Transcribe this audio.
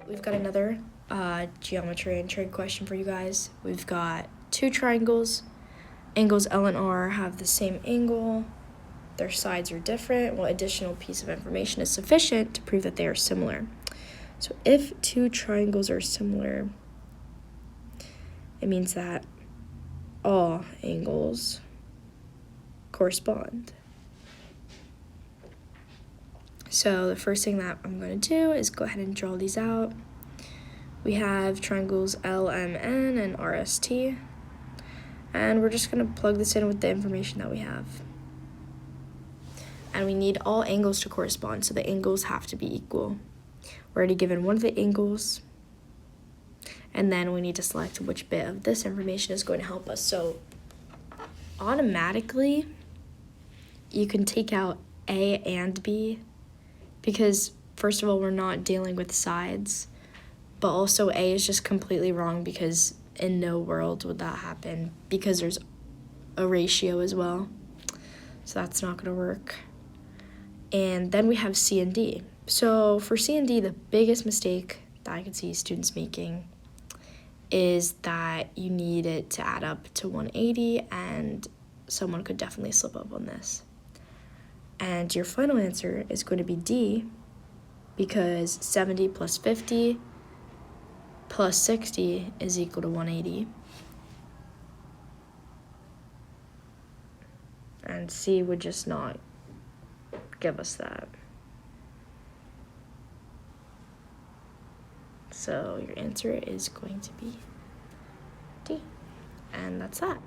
we've got another geometry and trig question for you guys. We've got two triangles. Angles L and R have the same angle. Their sides are different. What additional piece of information is sufficient to prove that they are similar? So if two triangles are similar, it means that all angles correspond. So the first thing that I'm going to do is go ahead and draw these out. We have triangles LMN and RST. And we're just going to plug this in with the information that we have. And we need all angles to correspond, so the angles have to be equal. We're already given one of the angles. And then we need to select which bit of this information is going to help us. So automatically, you can take out A and B, because first of all, we're not dealing with sides, but also A is just completely wrong because in no world would that happen, because there's a ratio as well. So that's not going to work. And then we have C and D. So for C and D, the biggest mistake that I could see students making is that you need it to add up to 180, and someone could definitely slip up on this. And your final answer is going to be D, because 70 plus 50 plus 60 is equal to 180. And C would just not give us that. So your answer is going to be D. And that's that.